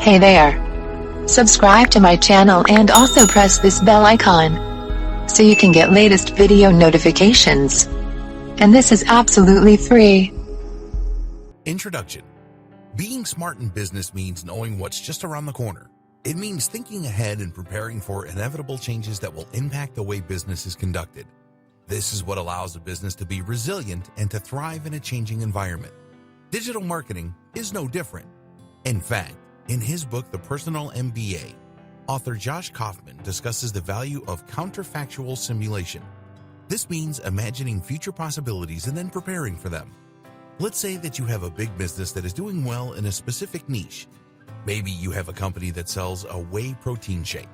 Hey there. Subscribe to my channel and also press this bell icon so you can get latest video notifications. And this is absolutely free. Introduction. Being smart in business means knowing what's just around the corner. It means thinking ahead and preparing for inevitable changes that will impact the way business is conducted. This is what allows a business to be resilient and to thrive in a changing environment. Digital marketing is no different. In fact, in his book, The Personal MBA, author Josh Kaufman discusses the value of counterfactual simulation. This means imagining future possibilities and then preparing for them. Let's say that you have a big business that is doing well in a specific niche. Maybe you have a company that sells a whey protein shake.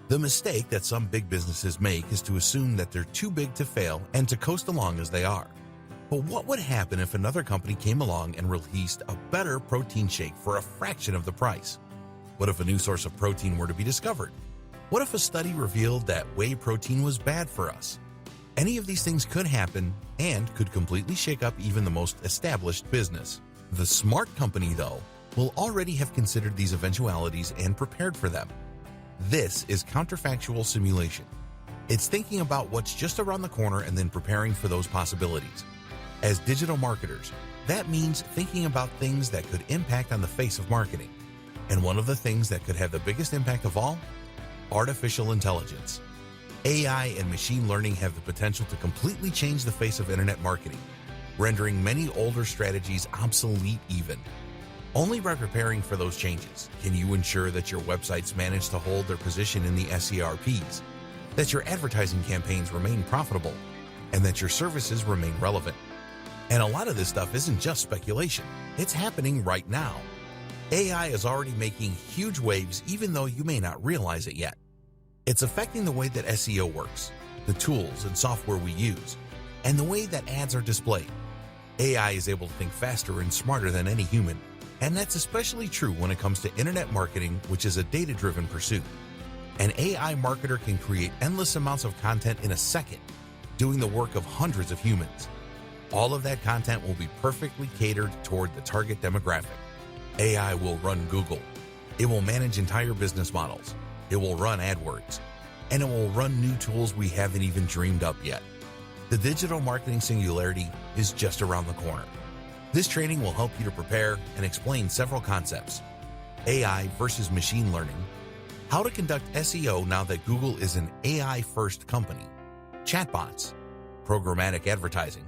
The mistake that some big businesses make is to assume that they're too big to fail and to coast along as they are. But what would happen if another company came along and released a better protein shake for a fraction of the price? What if a new source of protein were to be discovered? What if a study revealed that whey protein was bad for us? Any of these things could happen and could completely shake up even the most established business. The smart company, though, will already have considered these eventualities and prepared for them. This is counterfactual simulation. It's thinking about what's just around the corner and then preparing for those possibilities. As digital marketers, that means thinking about things that could impact on the face of marketing. And one of the things that could have the biggest impact of all? Artificial intelligence. AI and machine learning have the potential to completely change the face of internet marketing, rendering many older strategies obsolete even. Only by preparing for those changes can you ensure that your websites manage to hold their position in the SERPs, that your advertising campaigns remain profitable, and that your services remain relevant. And a lot of this stuff isn't just speculation. It's happening right now. AI is already making huge waves even though you may not realize it yet. It's affecting the way that SEO works, the tools and software we use, and the way that ads are displayed. AI is able to think faster and smarter than any human, and that's especially true when it comes to internet marketing, which is a data-driven pursuit. An AI marketer can create endless amounts of content in a second, doing the work of hundreds of humans. All of that content will be perfectly catered toward the target demographic. AI will run Google. It will manage entire business models. It will run AdWords. And it will run new tools we haven't even dreamed up yet. The digital marketing singularity is just around the corner. This training will help you to prepare and explain several concepts. AI versus machine learning. How to conduct SEO now that Google is an AI-first company. Chatbots. Programmatic advertising.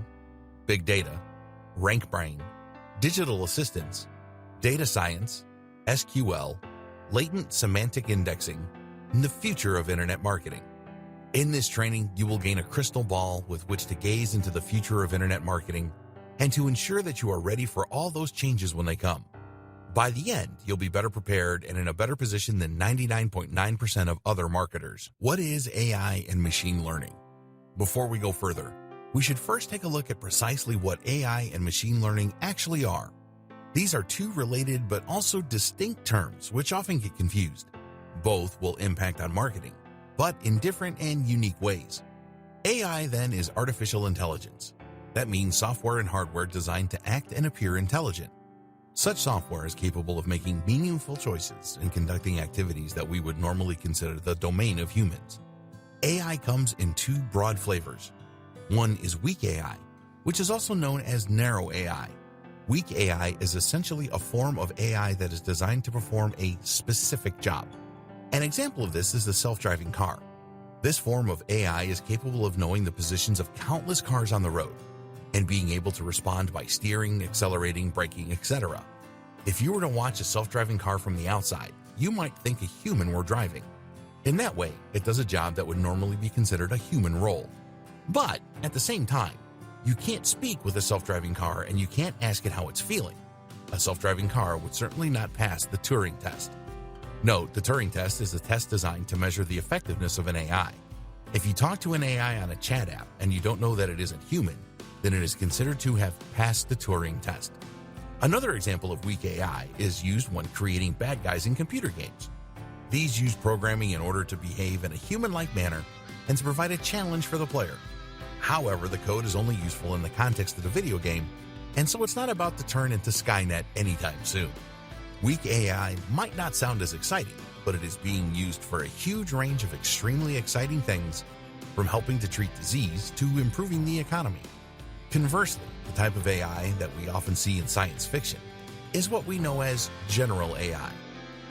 Big data, RankBrain, digital assistants, data science, SQL, latent semantic indexing, and the future of internet marketing. In this training, you will gain a crystal ball with which to gaze into the future of internet marketing and to ensure that you are ready for all those changes when they come. By the end, you'll be better prepared and in a better position than 99.9% of other marketers. What is AI and machine learning? Before we go further, we should first take a look at precisely what AI and machine learning actually are. These are two related but also distinct terms which often get confused. Both will impact on marketing, but in different and unique ways. AI then is artificial intelligence. That means software and hardware designed to act and appear intelligent. Such software is capable of making meaningful choices and conducting activities that we would normally consider the domain of humans. AI comes in two broad flavors. One is weak AI, which is also known as narrow AI. Weak AI is essentially a form of AI that is designed to perform a specific job. An example of this is the self-driving car. This form of AI is capable of knowing the positions of countless cars on the road and being able to respond by steering, accelerating, braking, etc. If you were to watch a self-driving car from the outside, you might think a human were driving. In that way, it does a job that would normally be considered a human role. But at the same time, you can't speak with a self-driving car and you can't ask it how it's feeling. A self-driving car would certainly not pass the Turing test. Note, the Turing test is a test designed to measure the effectiveness of an AI. If you talk to an AI on a chat app and you don't know that it isn't human, then it is considered to have passed the Turing test. Another example of weak AI is used when creating bad guys in computer games. These use programming in order to behave in a human-like manner and to provide a challenge for the player. However, the code is only useful in the context of the video game, and so it's not about to turn into Skynet anytime soon. Weak AI might not sound as exciting, but it is being used for a huge range of extremely exciting things, from helping to treat disease to improving the economy. Conversely, the type of AI that we often see in science fiction is what we know as general AI.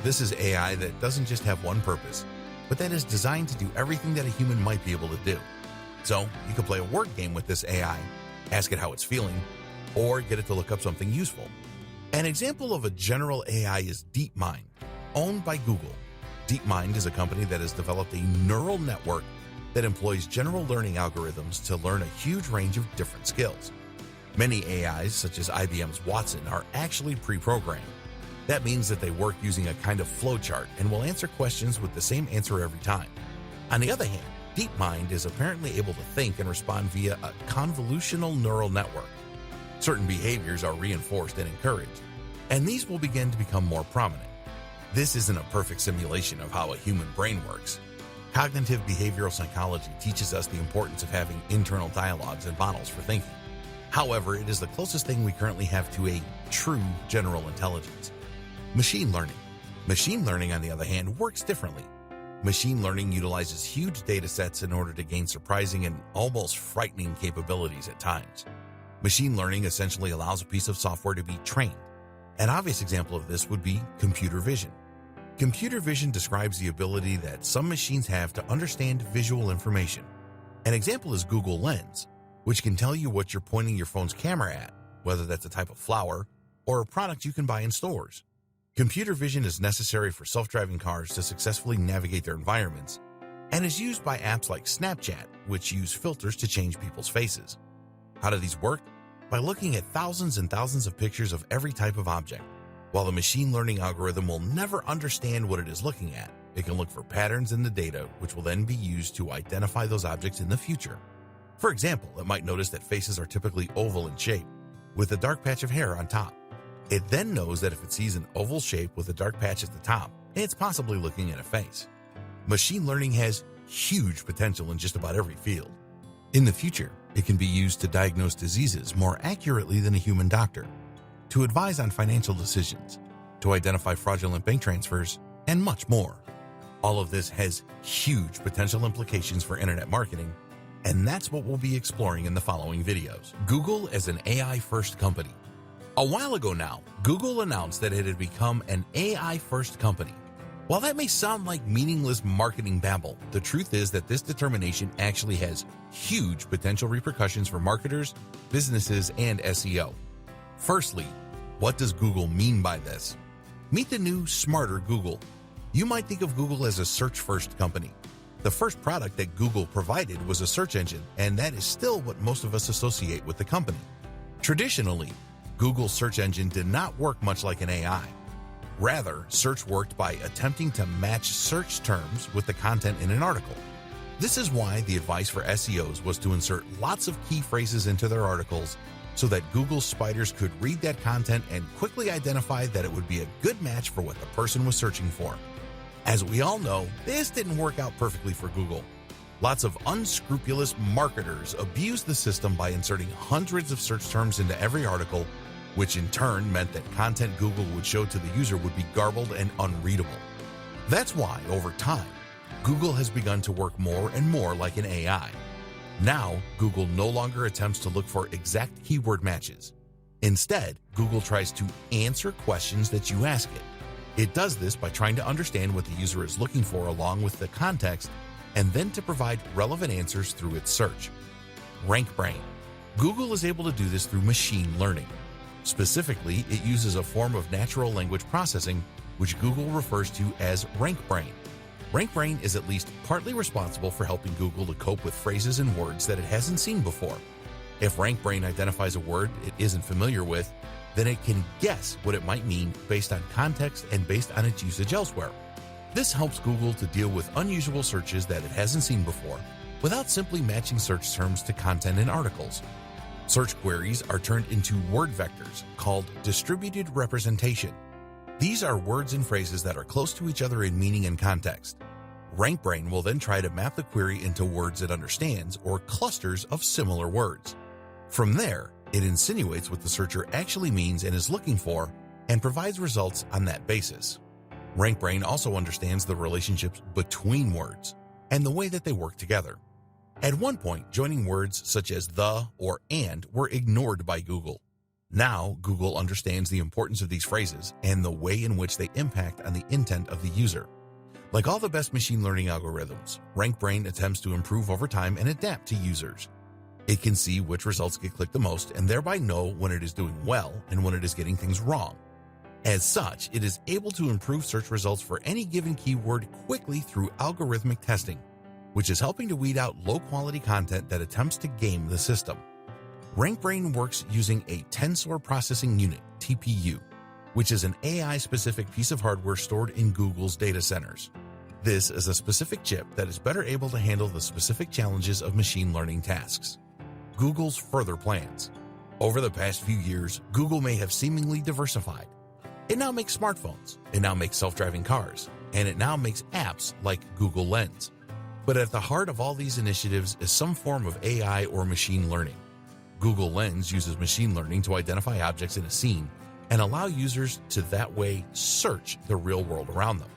This is AI that doesn't just have one purpose, but that is designed to do everything that a human might be able to do. So you can play a word game with this AI, ask it how it's feeling, or get it to look up something useful. An example of a general AI is DeepMind, owned by Google. DeepMind is a company that has developed a neural network that employs general learning algorithms to learn a huge range of different skills. Many AIs, such as IBM's Watson, are actually pre-programmed. That means that they work using a kind of flowchart and will answer questions with the same answer every time. On the other hand, DeepMind is apparently able to think and respond via a convolutional neural network. Certain behaviors are reinforced and encouraged, and these will begin to become more prominent. This isn't a perfect simulation of how a human brain works. Cognitive behavioral psychology teaches us the importance of having internal dialogues and models for thinking. However, it is the closest thing we currently have to a true general intelligence. Machine learning. Machine learning, on the other hand, works differently. Machine learning utilizes huge data sets in order to gain surprising and almost frightening capabilities at times. Machine learning essentially allows a piece of software to be trained. An obvious example of this would be computer vision. Computer vision describes the ability that some machines have to understand visual information. An example is Google Lens, which can tell you what you're pointing your phone's camera at, whether that's a type of flower or a product you can buy in stores. Computer vision is necessary for self-driving cars to successfully navigate their environments, and is used by apps like Snapchat, which use filters to change people's faces. How do these work? By looking at thousands and thousands of pictures of every type of object. While the machine learning algorithm will never understand what it is looking at, it can look for patterns in the data, which will then be used to identify those objects in the future. For example, it might notice that faces are typically oval in shape, with a dark patch of hair on top. It then knows that if it sees an oval shape with a dark patch at the top, it's possibly looking at a face. Machine learning has huge potential in just about every field. In the future, it can be used to diagnose diseases more accurately than a human doctor, to advise on financial decisions, to identify fraudulent bank transfers, and much more. All of this has huge potential implications for internet marketing, and that's what we'll be exploring in the following videos. Google as an AI-first company. A while ago now, Google announced that it had become an AI-first company. While that may sound like meaningless marketing babble, the truth is that this determination actually has huge potential repercussions for marketers, businesses, and SEO. Firstly, what does Google mean by this? Meet the new, smarter Google. You might think of Google as a search-first company. The first product that Google provided was a search engine, and that is still what most of us associate with the company. Traditionally, Google's search engine did not work much like an AI. Rather, search worked by attempting to match search terms with the content in an article. This is why the advice for SEOs was to insert lots of key phrases into their articles so that Google's spiders could read that content and quickly identify that it would be a good match for what the person was searching for. As we all know, this didn't work out perfectly for Google. Lots of unscrupulous marketers abused the system by inserting hundreds of search terms into every article, which in turn meant that content Google would show to the user would be garbled and unreadable. That's why, over time, Google has begun to work more and more like an AI. Now, Google no longer attempts to look for exact keyword matches. Instead, Google tries to answer questions that you ask it. It does this by trying to understand what the user is looking for along with the context, and then to provide relevant answers through its search. RankBrain. Google is able to do this through machine learning. Specifically, it uses a form of natural language processing, which Google refers to as RankBrain. RankBrain is at least partly responsible for helping Google to cope with phrases and words that it hasn't seen before. If RankBrain identifies a word it isn't familiar with, then it can guess what it might mean based on context and based on its usage elsewhere. This helps Google to deal with unusual searches that it hasn't seen before, without simply matching search terms to content in articles. Search queries are turned into word vectors called distributed representation. These are words and phrases that are close to each other in meaning and context. RankBrain will then try to map the query into words it understands or clusters of similar words. From there, it insinuates what the searcher actually means and is looking for, and provides results on that basis. RankBrain also understands the relationships between words and the way that they work together. At one point, joining words such as the or and were ignored by Google. Now, Google understands the importance of these phrases and the way in which they impact on the intent of the user. Like all the best machine learning algorithms, RankBrain attempts to improve over time and adapt to users. It can see which results get clicked the most and thereby know when it is doing well and when it is getting things wrong. As such, it is able to improve search results for any given keyword quickly through algorithmic testing, which is helping to weed out low-quality content that attempts to game the system. RankBrain works using a Tensor Processing Unit, TPU, which is an AI-specific piece of hardware stored in Google's data centers. This is a specific chip that is better able to handle the specific challenges of machine learning tasks. Google's further plans. Over the past few years, Google may have seemingly diversified. It now makes smartphones, it now makes self-driving cars, and it now makes apps like Google Lens. But at the heart of all these initiatives is some form of AI or machine learning. Google Lens uses machine learning to identify objects in a scene and allow users to that way search the real world around them.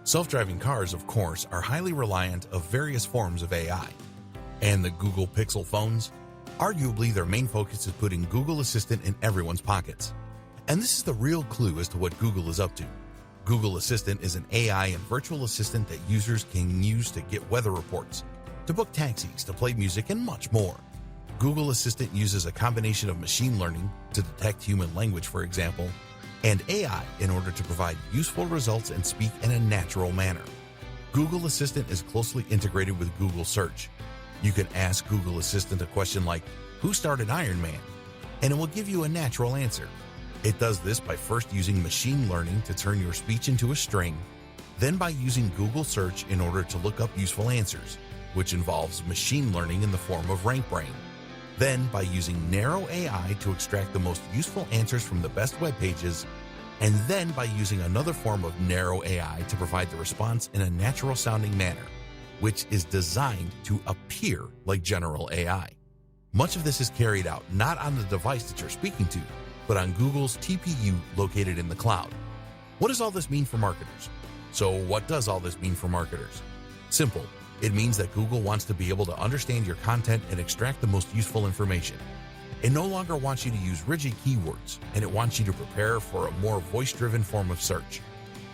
Self-driving cars, of course, are highly reliant of various forms of AI. And the Google Pixel phones? Arguably, their main focus is putting Google Assistant in everyone's pockets. And this is the real clue as to what Google is up to. Google Assistant is an AI and virtual assistant that users can use to get weather reports, to book taxis, to play music, and much more. Google Assistant uses a combination of machine learning to detect human language, for example, and AI in order to provide useful results and speak in a natural manner. Google Assistant is closely integrated with Google Search. You can ask Google Assistant a question like, "Who started Iron Man?" and it will give you a natural answer. It does this by first using machine learning to turn your speech into a string, then by using Google Search in order to look up useful answers, which involves machine learning in the form of RankBrain. Then by using narrow AI to extract the most useful answers from the best web pages, and then by using another form of narrow AI to provide the response in a natural sounding manner, which is designed to appear like general AI. Much of this is carried out not on the device that you're speaking to, but on Google's TPU located in the cloud. What does all this mean for marketers? So what does all this mean for marketers? Simple. It means that Google wants to be able to understand your content and extract the most useful information. It no longer wants you to use rigid keywords, and it wants you to prepare for a more voice-driven form of search.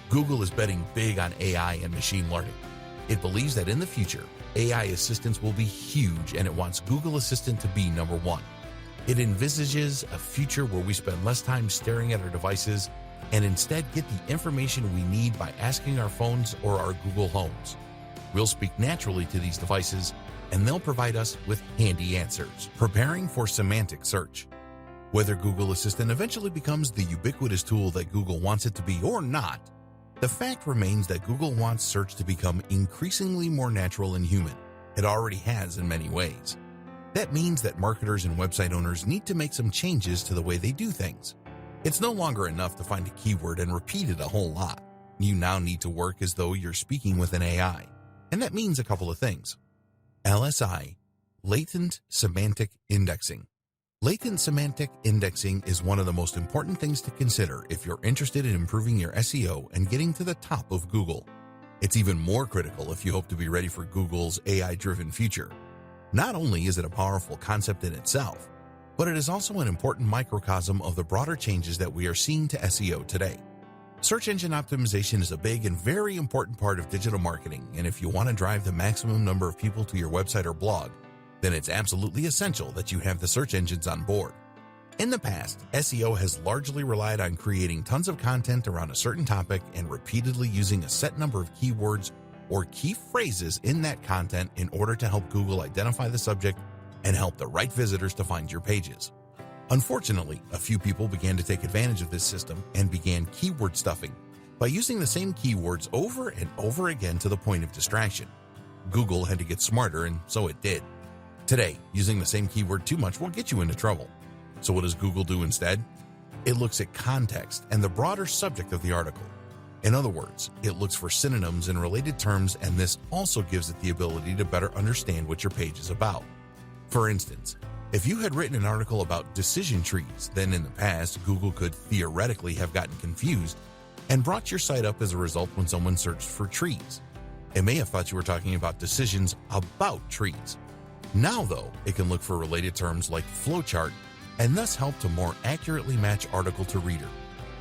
Google is betting big on AI and machine learning. It believes that in the future, AI assistants will be huge, and it wants Google Assistant to be number one. It envisages a future where we spend less time staring at our devices and instead get the information we need by asking our phones or our Google Homes. We'll speak naturally to these devices, and they'll provide us with handy answers. Preparing for semantic search. Whether Google Assistant eventually becomes the ubiquitous tool that Google wants it to be or not, the fact remains that Google wants search to become increasingly more natural and human. It already has in many ways. That means that marketers and website owners need to make some changes to the way they do things. It's no longer enough to find a keyword and repeat it a whole lot. You now need to work as though you're speaking with an AI. And that means a couple of things. LSI, Latent Semantic Indexing. Latent semantic indexing is one of the most important things to consider if you're interested in improving your SEO and getting to the top of Google. It's even more critical if you hope to be ready for Google's AI-driven future. Not only is it a powerful concept in itself, but it is also an important microcosm of the broader changes that we are seeing to SEO today. Search engine optimization is a big and very important part of digital marketing, and if you want to drive the maximum number of people to your website or blog, then it's absolutely essential that you have the search engines on board. In the past, SEO has largely relied on creating tons of content around a certain topic and repeatedly using a set number of keywords or key phrases in that content in order to help Google identify the subject and help the right visitors to find your pages. Unfortunately, a few people began to take advantage of this system and began keyword stuffing by using the same keywords over and over again to the point of distraction. Google had to get smarter, and so it did. Today, using the same keyword too much will get you into trouble. So what does Google do instead? It looks at context and the broader subject of the article. In other words, it looks for synonyms and related terms, and this also gives it the ability to better understand what your page is about. For instance, Google will search for synonyms for the word car, but it won't search for synonyms for the word car. For example, If you had written an article about decision trees, then in the past, Google could theoretically have gotten confused and brought your site up as a result when someone searched for trees. It may have thought you were talking about decisions about trees. Now, though, it can look for related terms like flowchart and thus help to more accurately match article to reader.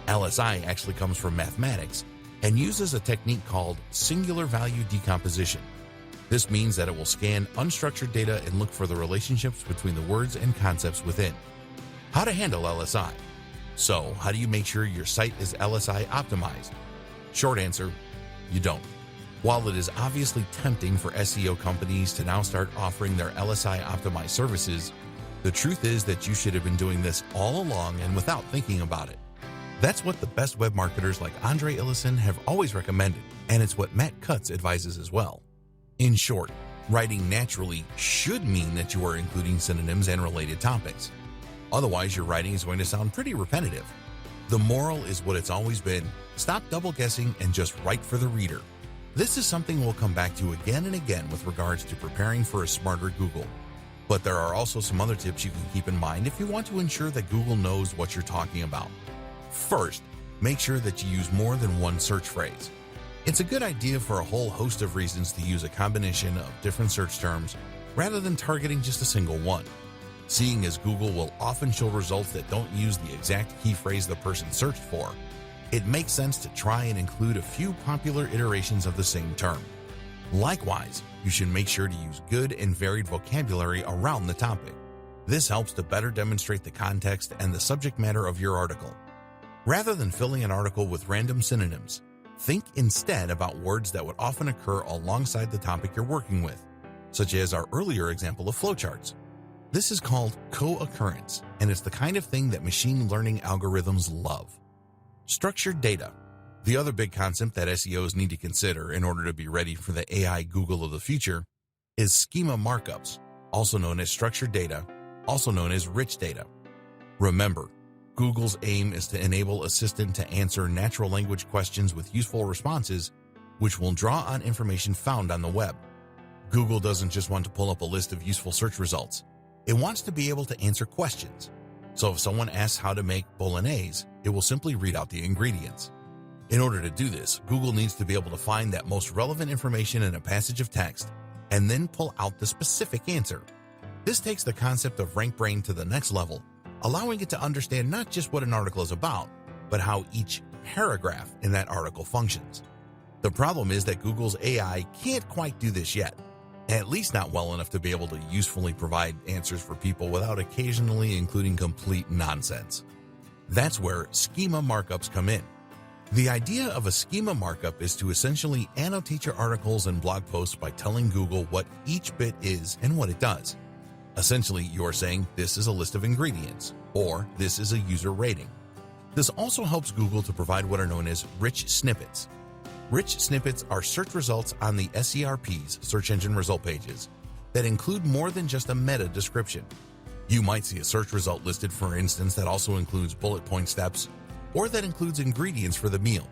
LSI actually comes from mathematics and uses a technique called singular value decomposition. This means that it will scan unstructured data and look for the relationships between the words and concepts within. How to handle LSI? So, how do you make sure your site is LSI optimized? Short answer, you don't. While it is obviously tempting for SEO companies to now start offering their LSI optimized services, the truth is that you should have been doing this all along and without thinking about it. That's what the best web marketers like Andre Illison have always recommended, and it's what Matt Cutts advises as well. In short, writing naturally should mean that you are including synonyms and related topics. Otherwise, your writing is going to sound pretty repetitive. The moral is what it's always been: stop double guessing and just write for the reader. This is something we'll come back to again and again with regards to preparing for a smarter Google. But there are also some other tips you can keep in mind if you want to ensure that Google knows what you're talking about. First, make sure that you use more than one search phrase. It's a good idea for a whole host of reasons to use a combination of different search terms rather than targeting just a single one. Seeing as Google will often show results that don't use the exact key phrase the person searched for, it makes sense to try and include a few popular iterations of the same term. Likewise, you should make sure to use good and varied vocabulary around the topic. This helps to better demonstrate the context and the subject matter of your article. Rather than filling an article with random synonyms, think instead about words that would often occur alongside the topic you're working with, such as our earlier example of flowcharts. This is called co-occurrence, and it's the kind of thing that machine learning algorithms love. Structured data. The other big concept that SEOs need to consider in order to be ready for the AI Google of the future is schema markups, also known as structured data, also known as rich data. Remember, Google's aim is to enable Assistant to answer natural language questions with useful responses, which will draw on information found on the web. Google doesn't just want to pull up a list of useful search results. It wants to be able to answer questions. So if someone asks how to make bolognese, it will simply read out the ingredients. In order to do this, Google needs to be able to find that most relevant information in a passage of text and then pull out the specific answer. This takes the concept of RankBrain to the next level, allowing it to understand not just what an article is about, but how each paragraph in that article functions. The problem is that Google's AI can't quite do this yet, at least not well enough to be able to usefully provide answers for people without occasionally including complete nonsense. That's where schema markups come in. The idea of a schema markup is to essentially annotate your articles and blog posts by telling Google what each bit is and what it does. Essentially, you're saying this is a list of ingredients, or this is a user rating. This also helps Google to provide what are known as rich snippets. Rich snippets are search results on the SERP's search engine result pages that include more than just a meta description. You might see a search result listed, for instance, that also includes bullet point steps, or that includes ingredients for the meal.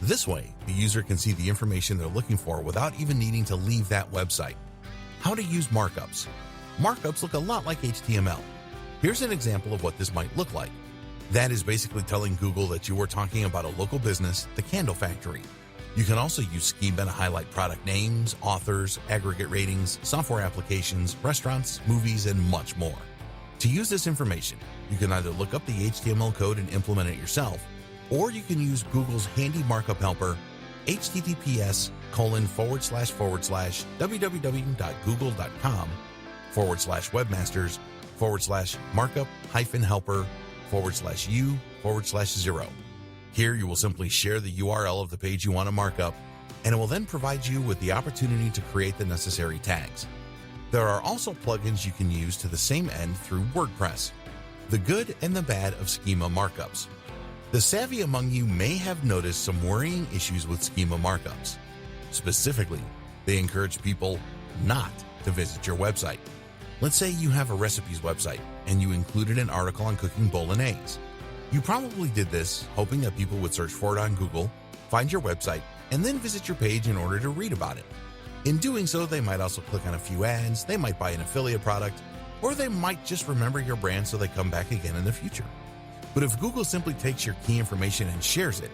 This way, the user can see the information they're looking for without even needing to leave that website. How to use markups. Markups look a lot like HTML. Here's an example of what this might look like. That is basically telling Google that you are talking about a local business, the Candle Factory. You can also use schema to highlight product names, authors, aggregate ratings, software applications, restaurants, movies, and much more. To use this information, you can either look up the HTML code and implement it yourself, or you can use Google's handy markup helper, https://www.google.com/markup-helper/u/0. Here you will simply share the URL of the page you want to mark up, and it will then provide you with the opportunity to create the necessary tags. There are also plugins you can use to the same end through WordPress. The good and the bad of schema markups. The savvy among you may have noticed some worrying issues with schema markups. Specifically, they encourage people not to visit your website. Let's say you have a recipes website and you included an article on cooking bolognese. You probably did this hoping that people would search for it on Google, find your website, and then visit your page in order to read about it. In doing so, they might also click on a few ads, they might buy an affiliate product, or they might just remember your brand so they come back again in the future. But if Google simply takes your key information and shares it,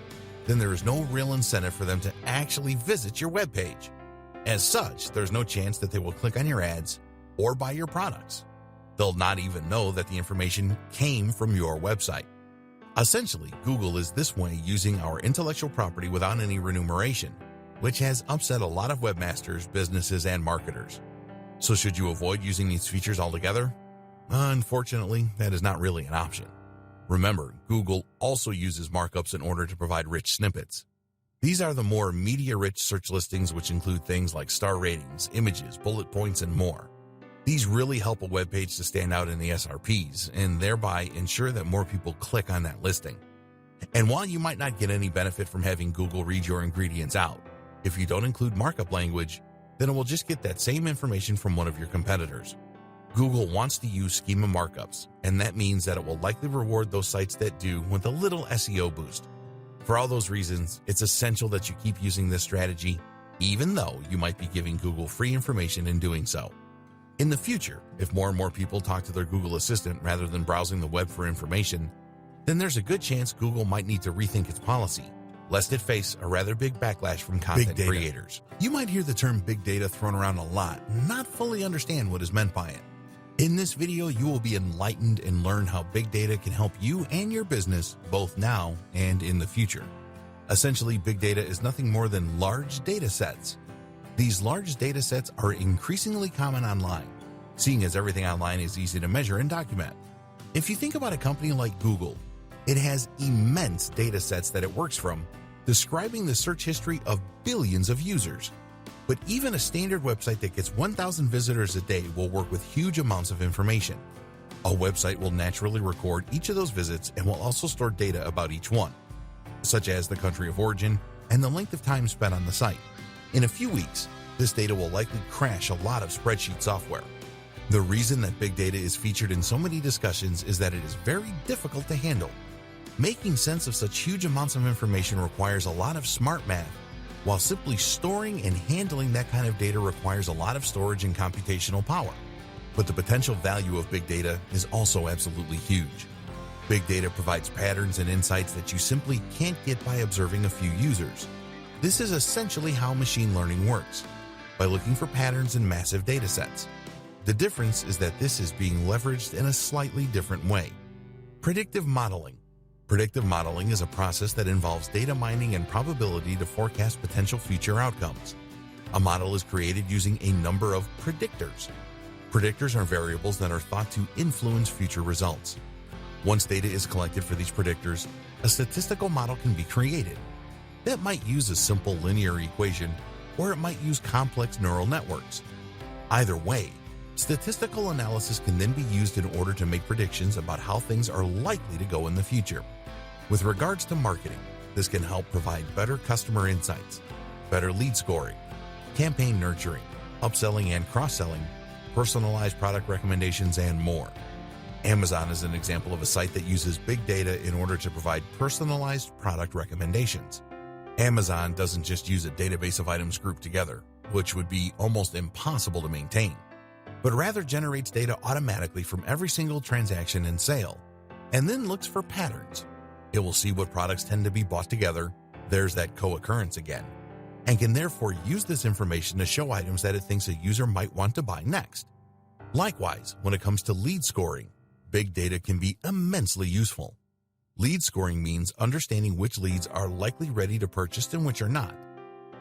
then there is no real incentive for them to actually visit your webpage. As such, there's no chance that they will click on your ads or buy your products. They'll not even know that the information came from your website. Essentially, Google is this way using our intellectual property without any remuneration, which has upset a lot of webmasters, businesses, and marketers. So should you avoid using these features altogether? Unfortunately, that is not really an option. Remember, Google also uses markups in order to provide rich snippets. These are the more media-rich search listings, which include things like star ratings, images, bullet points, and more. These really help a web page to stand out in the SRPs and thereby ensure that more people click on that listing. And while you might not get any benefit from having Google read your ingredients out, if you don't include markup language, then it will just get that same information from one of your competitors. Google wants to use schema markups, and that means that it will likely reward those sites that do with a little SEO boost. For all those reasons, it's essential that you keep using this strategy, even though you might be giving Google free information in doing so. In the future, if more and more people talk to their Google Assistant rather than browsing the web for information, then there's a good chance Google might need to rethink its policy, lest it face a rather big backlash from content creators. You might hear the term big data thrown around a lot and not fully understand what is meant by it. In this video, you will be enlightened and learn how big data can help you and your business both now and in the future. Essentially, big data is nothing more than large data sets. These large data sets are increasingly common online, seeing as everything online is easy to measure and document. If you think about a company like Google, it has immense data sets that it works from, describing the search history of billions of users. But even a standard website that gets 1,000 visitors a day will work with huge amounts of information. A website will naturally record each of those visits and will also store data about each one, such as the country of origin and the length of time spent on the site. In a few weeks, this data will likely crash a lot of spreadsheet software. The reason that big data is featured in so many discussions is that it is very difficult to handle. Making sense of such huge amounts of information requires a lot of smart math, while simply storing and handling that kind of data requires a lot of storage and computational power. But the potential value of big data is also absolutely huge. Big data provides patterns and insights that you simply can't get by observing a few users. This is essentially how machine learning works, by looking for patterns in massive data sets. The difference is that this is being leveraged in a slightly different way. Predictive modeling. Predictive modeling is a process that involves data mining and probability to forecast potential future outcomes. A model is created using a number of predictors. Predictors are variables that are thought to influence future results. Once data is collected for these predictors, a statistical model can be created. That might use a simple linear equation, or it might use complex neural networks. Either way, statistical analysis can then be used in order to make predictions about how things are likely to go in the future. With regards to marketing, this can help provide better customer insights, better lead scoring, campaign nurturing, upselling and cross-selling, personalized product recommendations, and more. Amazon is an example of a site that uses big data in order to provide personalized product recommendations. Amazon doesn't just use a database of items grouped together, which would be almost impossible to maintain, but rather generates data automatically from every single transaction and sale, and then looks for patterns. It will see what products tend to be bought together, there's that co-occurrence again, and can therefore use this information to show items that it thinks a user might want to buy next. Likewise, when it comes to lead scoring, big data can be immensely useful. Lead scoring means understanding which leads are likely ready to purchase and which are not.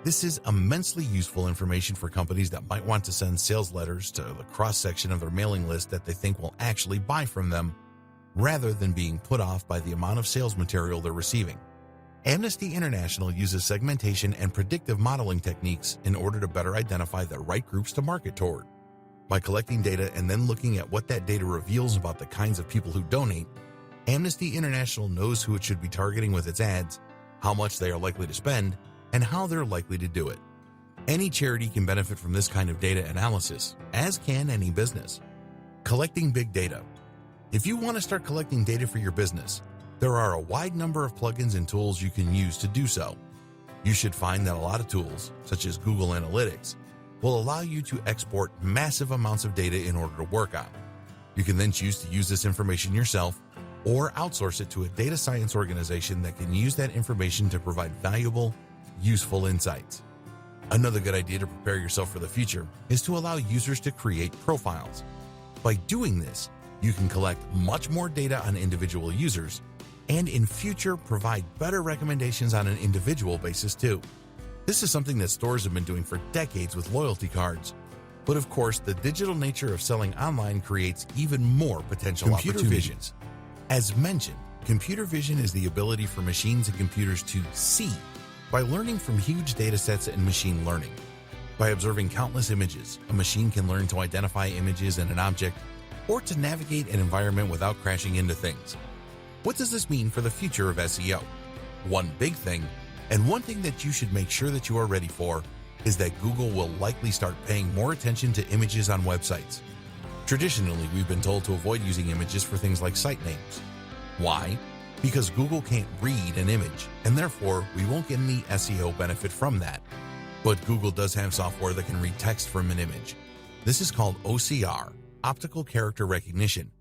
This is immensely useful information for companies that might want to send sales letters to the cross-section of their mailing list that they think will actually buy from them, rather than being put off by the amount of sales material they're receiving. Amnesty International uses segmentation and predictive modeling techniques in order to better identify the right groups to market toward. By collecting data and then looking at what that data reveals about the kinds of people who donate, Amnesty International knows who it should be targeting with its ads, how much they are likely to spend, and how they're likely to do it. Any charity can benefit from this kind of data analysis, as can any business. Collecting big data. If you want to start collecting data for your business, there are a wide number of plugins and tools you can use to do so. You should find that a lot of tools, such as Google Analytics, will allow you to export massive amounts of data in order to work on. You can then choose to use this information yourself or outsource it to a data science organization that can use that information to provide valuable, useful insights. Another good idea to prepare yourself for the future is to allow users to create profiles. By doing this, you can collect much more data on individual users and in future provide better recommendations on an individual basis too. This is something that stores have been doing for decades with loyalty cards. But of course, the digital nature of selling online creates even more potential opportunities. As mentioned, computer vision is the ability for machines and computers to see by learning from huge data sets and machine learning. By observing countless images, a machine can learn to identify images in an object or to navigate an environment without crashing into things. What does this mean for the future of SEO? One big thing, and one thing that you should make sure that you are ready for, is that Google will likely start paying more attention to images on websites. Traditionally, we've been told to avoid using images for things like site names. Why? Because Google can't read an image, and therefore we won't get any SEO benefit from that. But Google does have software that can read text from an image. This is called OCR, Optical Character Recognition.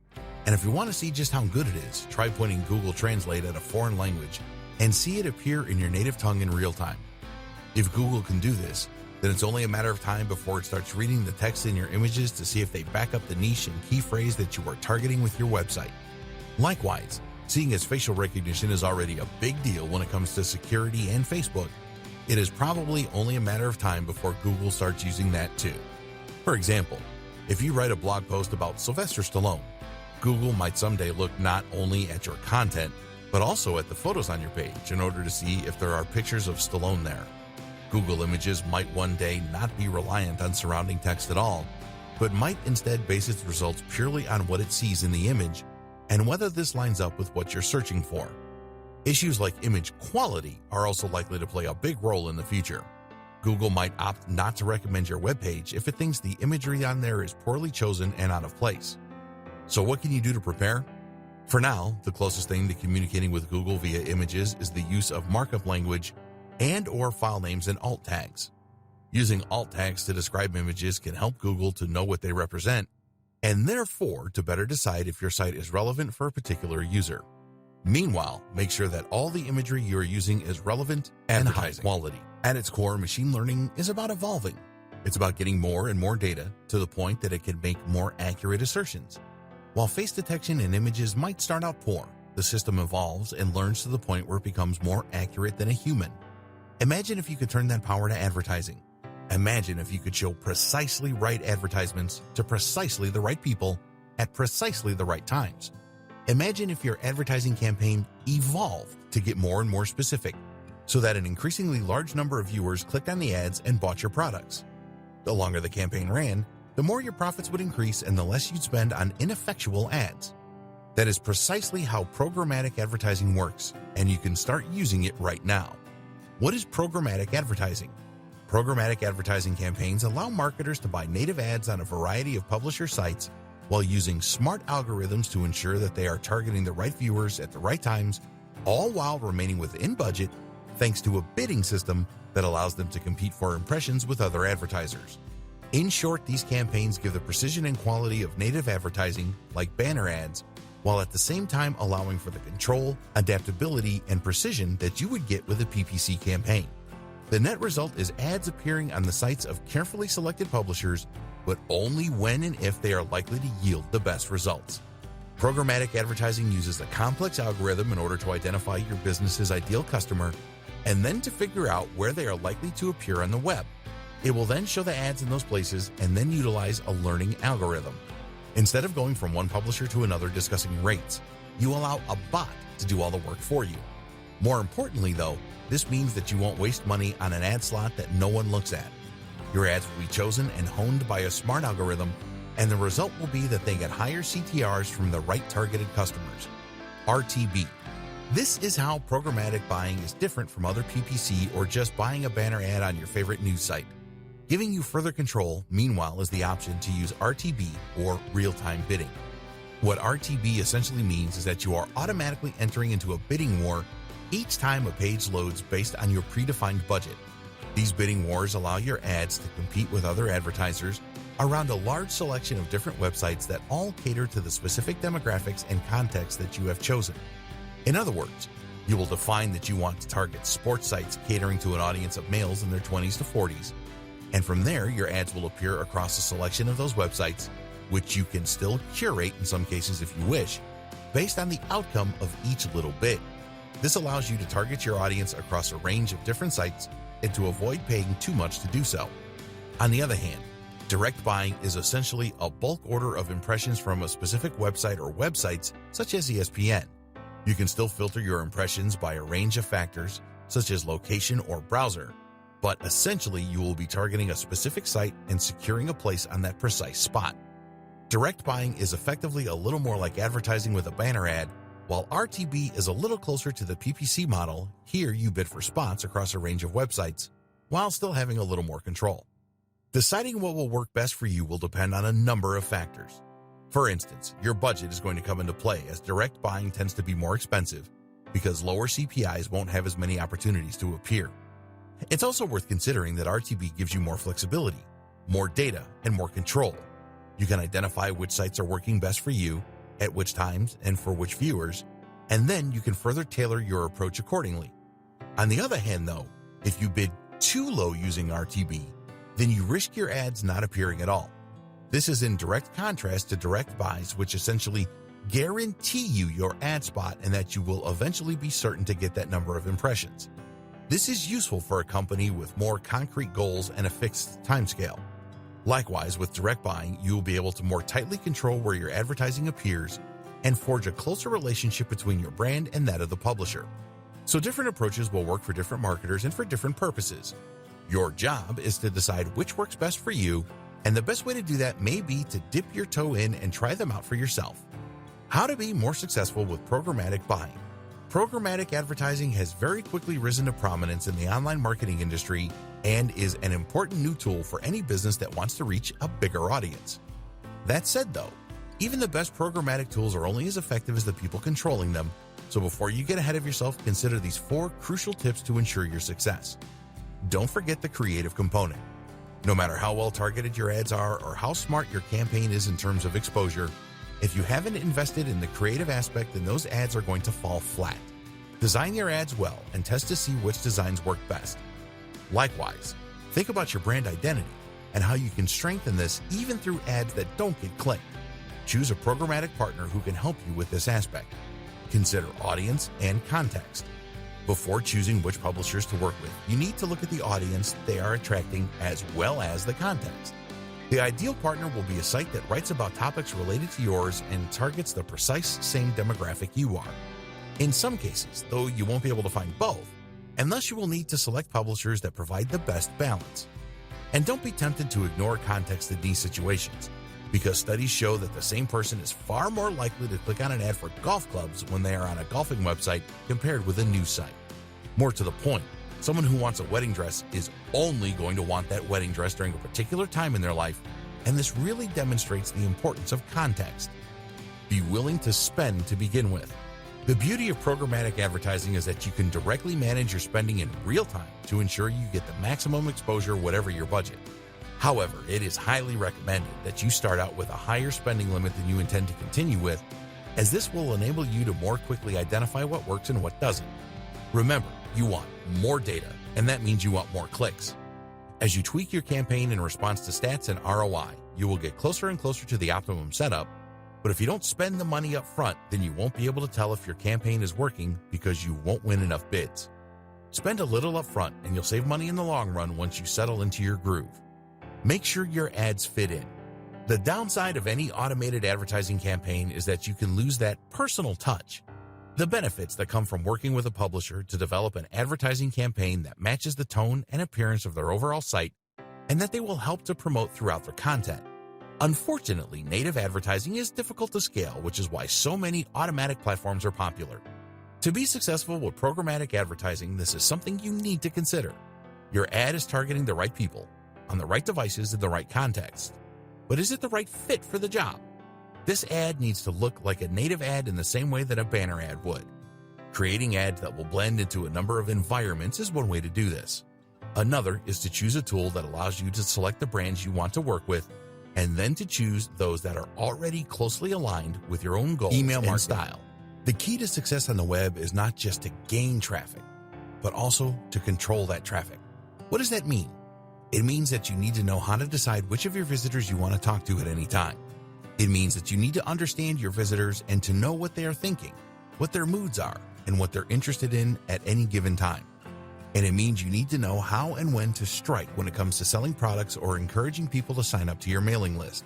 And if you want to see just how good it is, try pointing Google Translate at a foreign language and see it appear in your native tongue in real time. If Google can do this, then it's only a matter of time before it starts reading the text in your images to see if they back up the niche and key phrase that you are targeting with your website. Likewise, seeing as facial recognition is already a big deal when it comes to security and Facebook, it is probably only a matter of time before Google starts using that too. For example, if you write a blog post about Sylvester Stallone, Google might someday look not only at your content, but also at the photos on your page in order to see if there are pictures of Stallone there. Google Images might one day not be reliant on surrounding text at all, but might instead base its results purely on what it sees in the image and whether this lines up with what you're searching for. Issues like image quality are also likely to play a big role in the future. Google might opt not to recommend your webpage if it thinks the imagery on there is poorly chosen and out of place. So what can you do to prepare? For now, the closest thing to communicating with Google via images is the use of markup language and/or file names and alt tags. Using alt tags to describe images can help Google to know what they represent and therefore to better decide if your site is relevant for a particular user. Meanwhile, make sure that all the imagery you are using is relevant and high quality. At its core, machine learning is about evolving. It's about getting more and more data to the point that it can make more accurate assertions. While face detection in images might start out poor, the system evolves and learns to the point where it becomes more accurate than a human. Imagine if you could turn that power to advertising. Imagine if you could show precisely right advertisements to precisely the right people at precisely the right times. Imagine if your advertising campaign evolved to get more and more specific, so that an increasingly large number of viewers clicked on the ads and bought your products. The longer the campaign ran, the more your profits would increase and the less you'd spend on ineffectual ads. That is precisely how programmatic advertising works, and you can start using it right now. What is programmatic advertising? Programmatic advertising campaigns allow marketers to buy native ads on a variety of publisher sites while using smart algorithms to ensure that they are targeting the right viewers at the right times, all while remaining within budget, thanks to a bidding system that allows them to compete for impressions with other advertisers. In short, these campaigns give the precision and quality of native advertising, like banner ads, while at the same time allowing for the control, adaptability, and precision that you would get with a PPC campaign. The net result is ads appearing on the sites of carefully selected publishers, but only when and if they are likely to yield the best results. Programmatic advertising uses a complex algorithm in order to identify your business's ideal customer and then to figure out where they are likely to appear on the web. It will then show the ads in those places and then utilize a learning algorithm. Instead of going from one publisher to another discussing rates, you allow a bot to do all the work for you. More importantly, though, this means that you won't waste money on an ad slot that no one looks at. Your ads will be chosen and honed by a smart algorithm, and the result will be that they get higher CTRs from the right targeted customers. RTB. This is how programmatic buying is different from other PPC or just buying a banner ad on your favorite news site. Giving you further control, meanwhile, is the option to use RTB or real-time bidding. What RTB essentially means is that you are automatically entering into a bidding war each time a page loads based on your predefined budget. These bidding wars allow your ads to compete with other advertisers, around a large selection of different websites that all cater to the specific demographics and context that you have chosen. In other words, you will define that you want to target sports sites catering to an audience of males in their 20s to 40s, and from there your ads will appear across a selection of those websites, which you can still curate in some cases if you wish, based on the outcome of each little bid. This allows you to target your audience across a range of different sites and to avoid paying too much to do so. On the other hand, direct buying is essentially a bulk order of impressions from a specific website or websites such as ESPN. You can still filter your impressions by a range of factors such as location or browser, but essentially you will be targeting a specific site and securing a place on that precise spot. Direct buying is effectively a little more like advertising with a banner ad, while RTB is a little closer to the PPC model. Here you bid for spots across a range of websites, while still having a little more control. Deciding what will work best for you will depend on a number of factors. For instance, your budget is going to come into play, as direct buying tends to be more expensive because lower CPIs won't have as many opportunities to appear. It's also worth considering that RTB gives you more flexibility, more data, and more control. You can identify which sites are working best for you, at which times, and for which viewers, and then you can further tailor your approach accordingly. On the other hand, though, if you bid too low using RTB, then you risk your ads not appearing at all. This is in direct contrast to direct buys, which essentially guarantee you your ad spot and that you will eventually be certain to get that number of impressions. This is useful for a company with more concrete goals and a fixed timescale. Likewise, with direct buying, you will be able to more tightly control where your advertising appears and forge a closer relationship between your brand and that of the publisher. So different approaches will work for different marketers and for different purposes. Your job is to decide which works best for you, and the best way to do that may be to dip your toe in and try them out for yourself. How to be more successful with programmatic buying. Programmatic advertising has very quickly risen to prominence in the online marketing industry and is an important new tool for any business that wants to reach a bigger audience. That said, though, even the best programmatic tools are only as effective as the people controlling them, so before you get ahead of yourself, consider these 4 crucial tips to ensure your success. Don't forget the creative component. No matter how well targeted your ads are or how smart your campaign is in terms of exposure, if you haven't invested in the creative aspect, then those ads are going to fall flat. Design your ads well and test to see which designs work best. Likewise, think about your brand identity and how you can strengthen this even through ads that don't get clicked. Choose a programmatic partner who can help you with this aspect. Consider audience and context. Before choosing which publishers to work with, you need to look at the audience they are attracting as well as the context. The ideal partner will be a site that writes about topics related to yours and targets the precise same demographic you are. In some cases, though, you won't be able to find both, and thus you will need to select publishers that provide the best balance. And don't be tempted to ignore context in these situations, because studies show that the same person is far more likely to click on an ad for golf clubs when they are on a golfing website compared with a news site. More to the point, someone who wants a wedding dress is only going to want that wedding dress during a particular time in their life, and this really demonstrates the importance of context. Be willing to spend to begin with. The beauty of programmatic advertising is that you can directly manage your spending in real time to ensure you get the maximum exposure whatever your budget. However, it is highly recommended that you start out with a higher spending limit than you intend to continue with, as this will enable you to more quickly identify what works and what doesn't. Remember, you want more data, and that means you want more clicks. As you tweak your campaign in response to stats and ROI, you will get closer and closer to the optimum setup, but if you don't spend the money up front, then you won't be able to tell if your campaign is working because you won't win enough bids. Spend a little up front and you'll save money in the long run once you settle into your groove. Make sure your ads fit in. The downside of any automated advertising campaign is that you can lose that personal touch. The benefits that come from working with a publisher to develop an advertising campaign that matches the tone and appearance of their overall site, and that they will help to promote throughout their content. Unfortunately, native advertising is difficult to scale, which is why so many automatic platforms are popular. To be successful with programmatic advertising, this is something you need to consider. Your ad is targeting the right people, on the right devices in the right context. But is it the right fit for the job? This ad needs to look like a native ad in the same way that a banner ad would. Creating ads that will blend into a number of environments is one way to do this. Another is to choose a tool that allows you to select the brands you want to work with and then to choose those that are already closely aligned with your own goals Email and marketing. style. The key to success on the web is not just to gain traffic, but also to control that traffic. What does that mean? It means that you need to know how to decide which of your visitors you want to talk to at any time. It means that you need to understand your visitors and to know what they are thinking, what their moods are, and what they're interested in at any given time. And it means you need to know how and when to strike when it comes to selling products or encouraging people to sign up to your mailing list.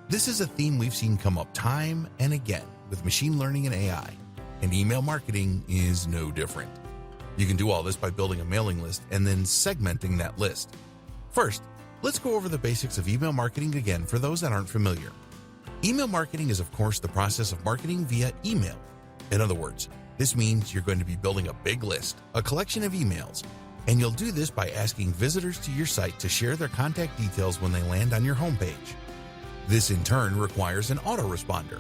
This is a theme we've seen come up time and again with machine learning and AI, and email marketing is no different. You can do all this by building a mailing list and then segmenting that list. First, let's go over the basics of email marketing again for those that aren't familiar. Email marketing is, of course, the process of marketing via email. In other words, this means you're going to be building a big list, a collection of emails, and you'll do this by asking visitors to your site to share their contact details when they land on your homepage. This in turn requires an autoresponder.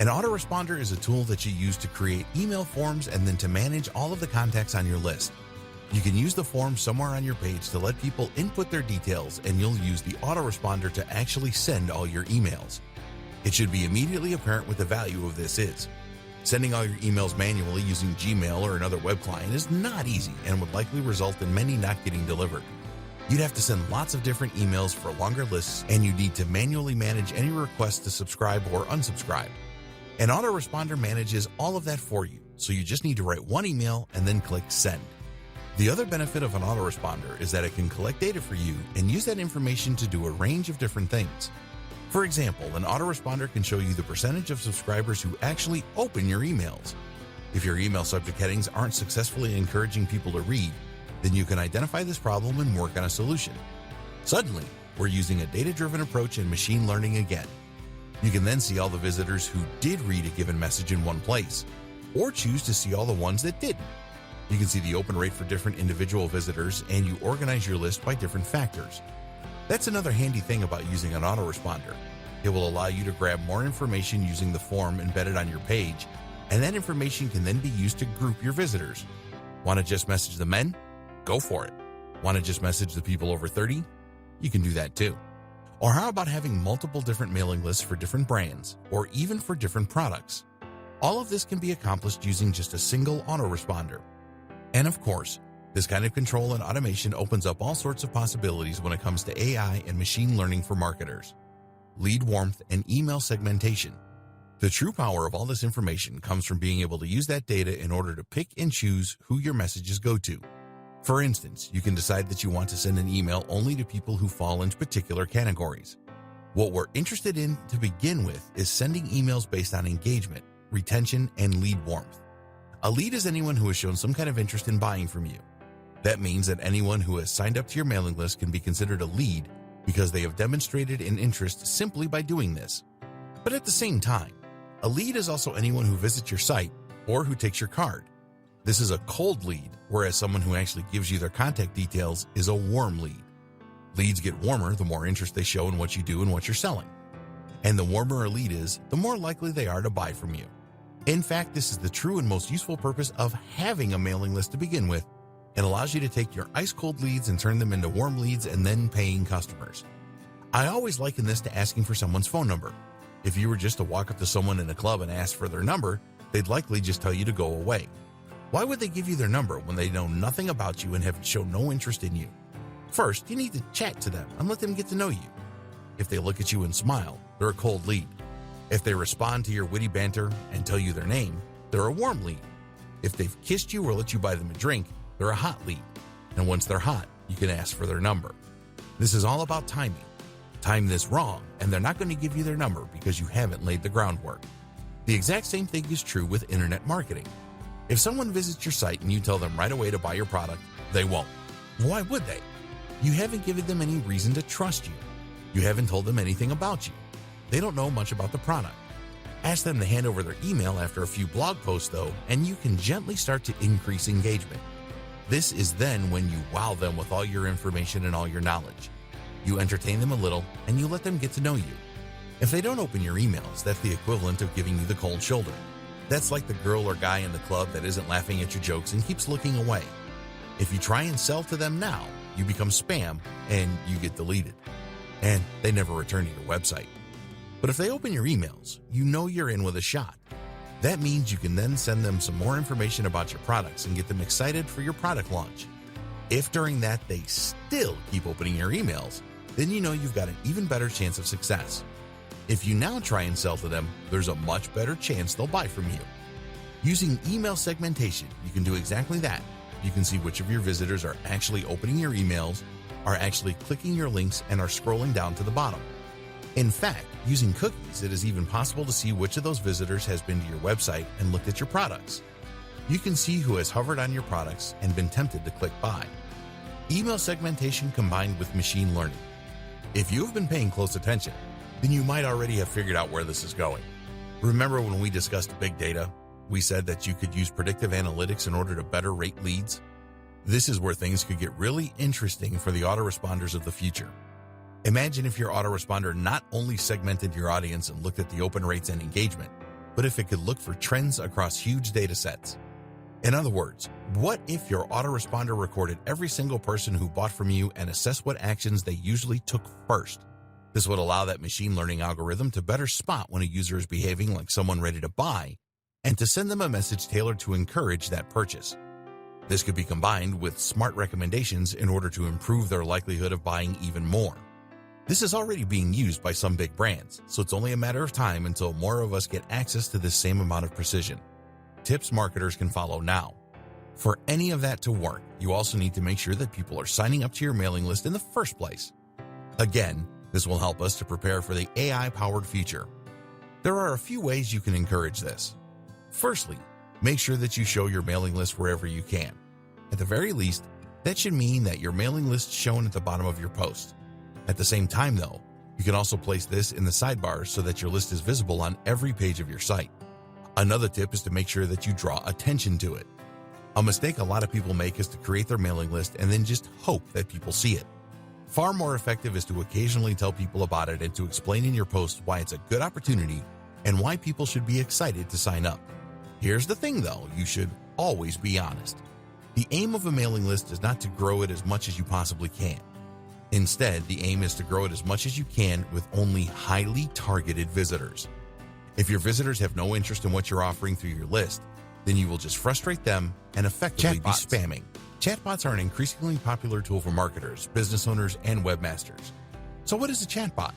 An autoresponder is a tool that you use to create email forms and then to manage all of the contacts on your list. You can use the form somewhere on your page to let people input their details, and you'll use the autoresponder to actually send all your emails. It should be immediately apparent what the value of this is. Sending all your emails manually using Gmail or another web client is not easy and would likely result in many not getting delivered. You'd have to send lots of different emails for longer lists, and you need to manually manage any requests to subscribe or unsubscribe. An autoresponder manages all of that for you, so you just need to write one email and then click send. The other benefit of an autoresponder is that it can collect data for you and use that information to do a range of different things. For example, an autoresponder can show you the percentage of subscribers who actually open your emails. If your email subject headings aren't successfully encouraging people to read, then you can identify this problem and work on a solution. Suddenly, we're using a data-driven approach and machine learning again. You can then see all the visitors who did read a given message in one place, or choose to see all the ones that didn't. You can see the open rate for different individual visitors, and you organize your list by different factors. That's another handy thing about using an autoresponder. It will allow you to grab more information using the form embedded on your page, and that information can then be used to group your visitors. Want to just message the men? Go for it. Want to just message the people over 30? You can do that too. Or how about having multiple different mailing lists for different brands, or even for different products? All of this can be accomplished using just a single autoresponder. And of course, this kind of control and automation opens up all sorts of possibilities when it comes to AI and machine learning for marketers, lead warmth, and email segmentation. The true power of all this information comes from being able to use that data in order to pick and choose who your messages go to. For instance, you can decide that you want to send an email only to people who fall into particular categories. What we're interested in to begin with is sending emails based on engagement, retention, and lead warmth. A lead is anyone who has shown some kind of interest in buying from you. That means that anyone who has signed up to your mailing list can be considered a lead because they have demonstrated an interest simply by doing this. But at the same time, a lead is also anyone who visits your site or who takes your card. This is a cold lead, whereas someone who actually gives you their contact details is a warm lead. Leads get warmer the more interest they show in what you do and what you're selling. And the warmer a lead is, the more likely they are to buy from you. In fact, this is the true and most useful purpose of having a mailing list to begin with. It allows you to take your ice-cold leads and turn them into warm leads and then paying customers. I always liken this to asking for someone's phone number. If you were just to walk up to someone in a club and ask for their number, they'd likely just tell you to go away. Why would they give you their number when they know nothing about you and have shown no interest in you? First, you need to chat to them and let them get to know you. If they look at you and smile, they're a cold lead. If they respond to your witty banter and tell you their name, they're a warm lead. If they've kissed you or let you buy them a drink, they're a hot lead. And once they're hot, you can ask for their number. This is all about timing. Time this wrong, and they're not going to give you their number because you haven't laid the groundwork. The exact same thing is true with internet marketing. If someone visits your site and you tell them right away to buy your product, they won't. Why would they? You haven't given them any reason to trust you. You haven't told them anything about you. They don't know much about the product. Ask them to hand over their email after a few blog posts though, and you can gently start to increase engagement. This is then when you wow them with all your information and all your knowledge. You entertain them a little and you let them get to know you. If they don't open your emails, that's the equivalent of giving you the cold shoulder. That's like the girl or guy in the club that isn't laughing at your jokes and keeps looking away. If you try and sell to them now, you become spam and you get deleted. and they never return to your website. But if they open your emails, you know you're in with a shot. That means you can then send them some more information about your products and get them excited for your product launch. If during that they still keep opening your emails, then you know you've got an even better chance of success. If you now try and sell to them, there's a much better chance they'll buy from you. Using email segmentation, you can do exactly that. You can see which of your visitors are actually opening your emails, are actually clicking your links, and are scrolling down to the bottom. In fact, using cookies, it is even possible to see which of those visitors has been to your website and looked at your products. You can see who has hovered on your products and been tempted to click buy. Email segmentation combined with machine learning. If you've been paying close attention, then you might already have figured out where this is going. Remember when we discussed big data? We said that you could use predictive analytics in order to better rate leads. This is where things could get really interesting for the autoresponders of the future. Imagine if your autoresponder not only segmented your audience and looked at the open rates and engagement, but if it could look for trends across huge data sets. In other words, what if your autoresponder recorded every single person who bought from you and assessed what actions they usually took first? This would allow that machine learning algorithm to better spot when a user is behaving like someone ready to buy and to send them a message tailored to encourage that purchase. This could be combined with smart recommendations in order to improve their likelihood of buying even more. This is already being used by some big brands, so it's only a matter of time until more of us get access to this same amount of precision. Tips marketers can follow now. For any of that to work, you also need to make sure that people are signing up to your mailing list in the first place. Again, this will help us to prepare for the AI-powered future. There are a few ways you can encourage this. Firstly, make sure that you show your mailing list wherever you can. At the very least, that should mean that your mailing list is shown at the bottom of your post. At the same time, though, you can also place this in the sidebar so that your list is visible on every page of your site. Another tip is to make sure that you draw attention to it. A mistake a lot of people make is to create their mailing list and then just hope that people see it. Far more effective is to occasionally tell people about it and to explain in your post why it's a good opportunity and why people should be excited to sign up. Here's the thing though, you should always be honest. The aim of a mailing list is not to grow it as much as you possibly can. Instead, the aim is to grow it as much as you can with only highly targeted visitors. If your visitors have no interest in what you're offering through your list, then you will just frustrate them and effectively be spamming. Chatbots are an increasingly popular tool for marketers, business owners, and webmasters. So what is a chatbot?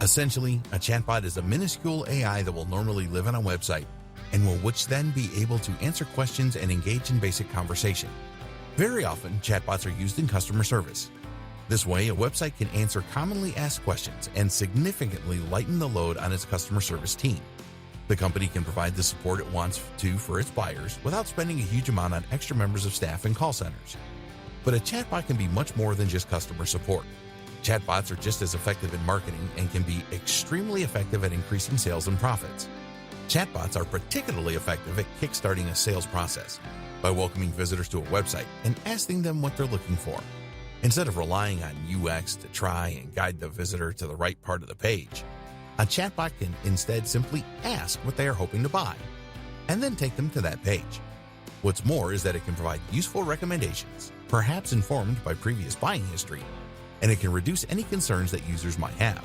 Essentially, a chatbot is a minuscule AI that will normally live on a website and which then be able to answer questions and engage in basic conversation. Very often, chatbots are used in customer service. This way, a website can answer commonly asked questions and significantly lighten the load on its customer service team. The company can provide the support it wants to for its buyers without spending a huge amount on extra members of staff and call centers. But a chatbot can be much more than just customer support. Chatbots are just as effective in marketing and can be extremely effective at increasing sales and profits. Chatbots are particularly effective at kickstarting a sales process by welcoming visitors to a website and asking them what they're looking for. Instead of relying on UX to try and guide the visitor to the right part of the page, a chatbot can instead simply ask what they are hoping to buy and then take them to that page. What's more is that it can provide useful recommendations, perhaps informed by previous buying history, and it can reduce any concerns that users might have.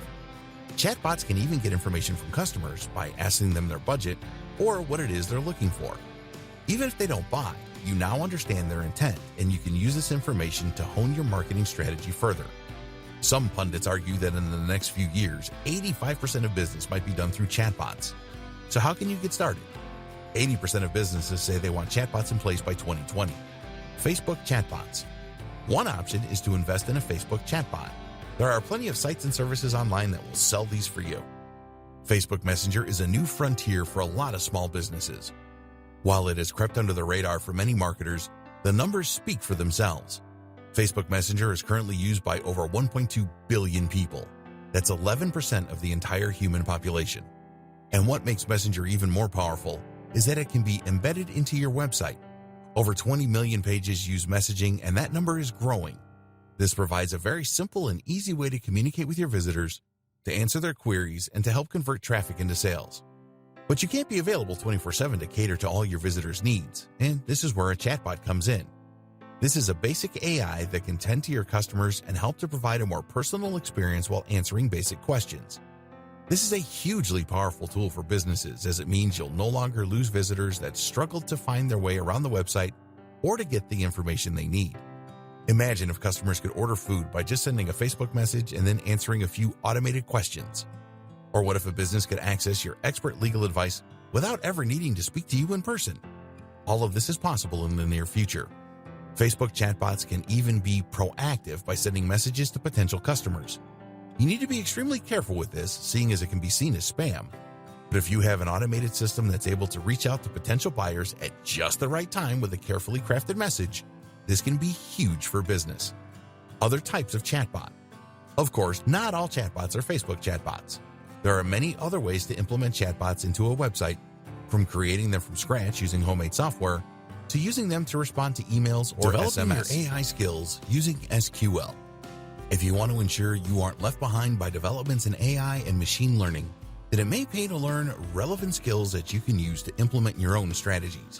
Chatbots can even get information from customers by asking them their budget or what it is they're looking for. Even if they don't buy, you now understand their intent, and you can use this information to hone your marketing strategy further. Some pundits argue that in the next few years, 85% of business might be done through chatbots. So how can you get started? 80% of businesses say they want chatbots in place by 2020. Facebook chatbots. One option is to invest in a Facebook chatbot. There are plenty of sites and services online that will sell these for you. Facebook Messenger is a new frontier for a lot of small businesses. While it has crept under the radar for many marketers, the numbers speak for themselves. Facebook Messenger is currently used by over 1.2 billion people. That's 11% of the entire human population. And what makes Messenger even more powerful is that it can be embedded into your website. Over 20 million pages use messaging, and that number is growing. This provides a very simple and easy way to communicate with your visitors, to answer their queries, and to help convert traffic into sales. But you can't be available 24/7 to cater to all your visitors' needs, and this is where a chatbot comes in. This is a basic AI that can tend to your customers and help to provide a more personal experience while answering basic questions. This is a hugely powerful tool for businesses, as it means you'll no longer lose visitors that struggle to find their way around the website or to get the information they need. Imagine if customers could order food by just sending a Facebook message and then answering a few automated questions. Or what if a business could access your expert legal advice without ever needing to speak to you in person? All of this is possible in the near future. Facebook chatbots can even be proactive by sending messages to potential customers. You need to be extremely careful with this, seeing as it can be seen as spam. But if you have an automated system that's able to reach out to potential buyers at just the right time with a carefully crafted message, this can be huge for business. Other types of chatbot. Of course, not all chatbots are Facebook chatbots. There are many other ways to implement chatbots into a website, from creating them from scratch using homemade software, to using them to respond to emails or Developing SMS. Your AI skills using SQL. If you want to ensure you aren't left behind by developments in AI and machine learning, then it may pay to learn relevant skills that you can use to implement your own strategies.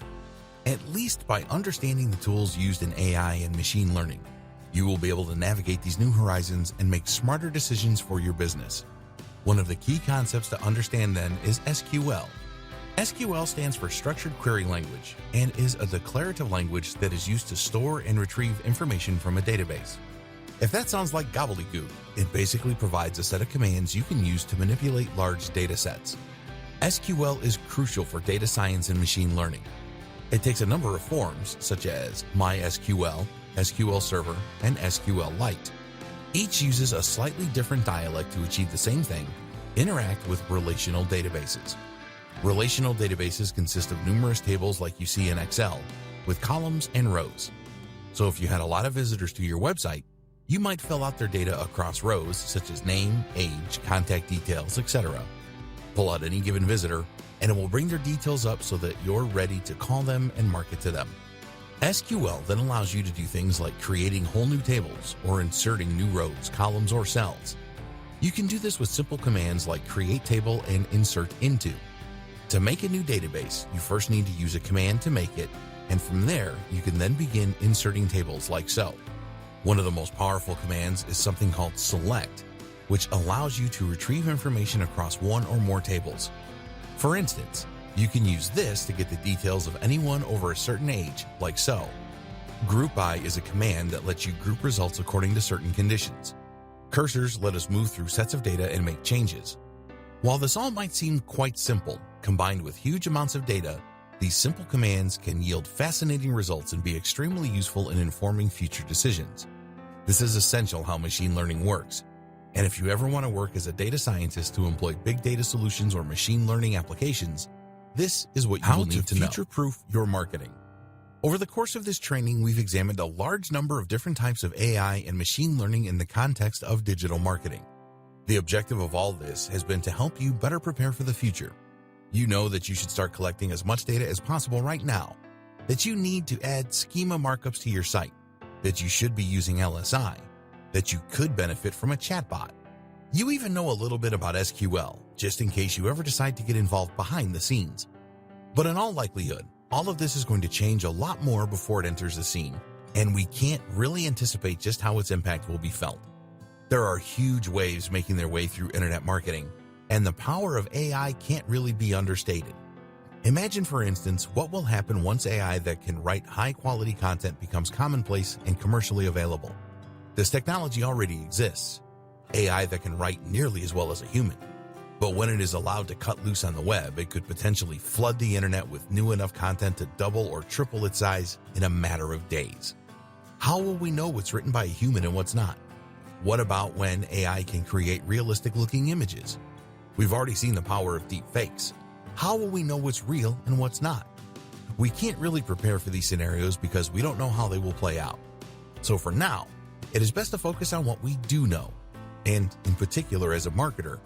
At least by understanding the tools used in AI and machine learning, you will be able to navigate these new horizons and make smarter decisions for your business. One of the key concepts to understand then is SQL. SQL stands for Structured Query Language and is a declarative language that is used to store and retrieve information from a database. If that sounds like gobbledygook, it basically provides a set of commands you can use to manipulate large data sets. SQL is crucial for data science and machine learning. It takes a number of forms, such as MySQL, SQL Server, and SQLite. Each uses a slightly different dialect to achieve the same thing: interact with relational databases. Relational databases consist of numerous tables like you see in Excel, with columns and rows. So if you had a lot of visitors to your website, you might fill out their data across rows such as name, age, contact details, etc. Pull out any given visitor, and it will bring their details up so that you're ready to call them and market to them. SQL then allows you to do things like creating whole new tables or inserting new rows, columns, or cells. You can do this with simple commands like create table and insert into. To make a new database, you first need to use a command to make it, and from there, you can then begin inserting tables like so. One of the most powerful commands is something called select, which allows you to retrieve information across one or more tables. For instance, you can use this to get the details of anyone over a certain age, like so. Group by is a command that lets you group results according to certain conditions. Cursors let us move through sets of data and make changes. While this all might seem quite simple, combined with huge amounts of data, these simple commands can yield fascinating results and be extremely useful in informing future decisions. This is essential how machine learning works. And if you ever want to work as a data scientist to employ big data solutions or machine learning applications, this is what you will need to know. How to future-proof your marketing. Over the course of this training, we've examined a large number of different types of AI and machine learning in the context of digital marketing. The objective of all this has been to help you better prepare for the future. You know that you should start collecting as much data as possible right now, that you need to add schema markups to your site, that you should be using LSI, that you could benefit from a chatbot. You even know a little bit about SQL, just in case you ever decide to get involved behind the scenes. But in all likelihood, all of this is going to change a lot more before it enters the scene, and we can't really anticipate just how its impact will be felt. There are huge waves making their way through internet marketing, and the power of AI can't really be understated. Imagine, for instance, what will happen once AI that can write high-quality content becomes commonplace and commercially available. This technology already exists. AI that can write nearly as well as a human. But when it is allowed to cut loose on the web, it could potentially flood the internet with new enough content to double or triple its size in a matter of days. How will we know what's written by a human and what's not? What about when AI can create realistic-looking images? We've already seen the power of deep fakes. How will we know what's real and what's not? We can't really prepare for these scenarios because we don't know how they will play out. So for now, it is best to focus on what we do know. And in particular, as a marketer,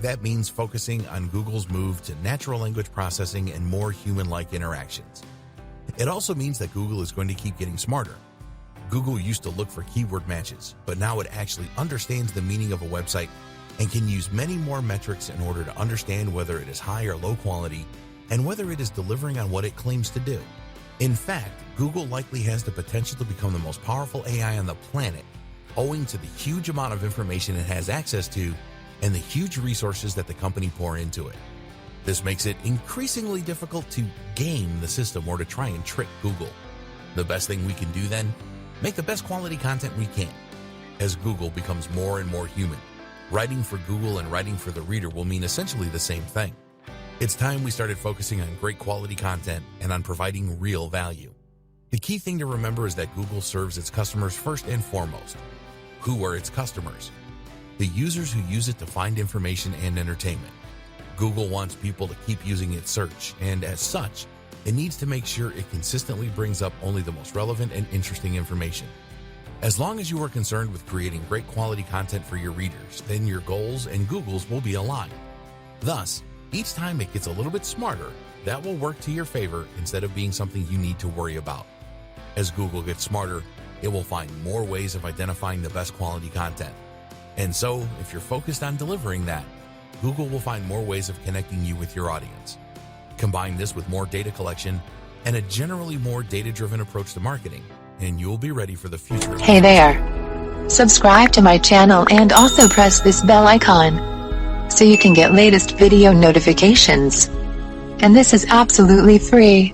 that means focusing on Google's move to natural language processing and more human-like interactions. It also means that Google is going to keep getting smarter. Google used to look for keyword matches, but now it actually understands the meaning of a website and can use many more metrics in order to understand whether it is high or low quality and whether it is delivering on what it claims to do. In fact, Google likely has the potential to become the most powerful AI on the planet, owing to the huge amount of information it has access to and the huge resources that the company pour into it. This makes it increasingly difficult to game the system or to try and trick Google. The best thing we can do then, make the best quality content we can. As Google becomes more and more human, writing for Google and writing for the reader will mean essentially the same thing. It's time we started focusing on great quality content and on providing real value. The key thing to remember is that Google serves its customers first and foremost. Who are its customers? The users who use it to find information and entertainment. Google wants people to keep using its search, and as such, it needs to make sure it consistently brings up only the most relevant and interesting information. As long as you are concerned with creating great quality content for your readers, then your goals and Google's will be aligned. Thus, each time it gets a little bit smarter, that will work to your favor instead of being something you need to worry about. As Google gets smarter, it will find more ways of identifying the best quality content. And so, if you're focused on delivering that, Google will find more ways of connecting you with your audience. Combine this with more data collection and a generally more data-driven approach to marketing, and you'll be ready for the future. Hey there. Subscribe to my channel and also press this bell icon so you can get latest video notifications. And this is absolutely free.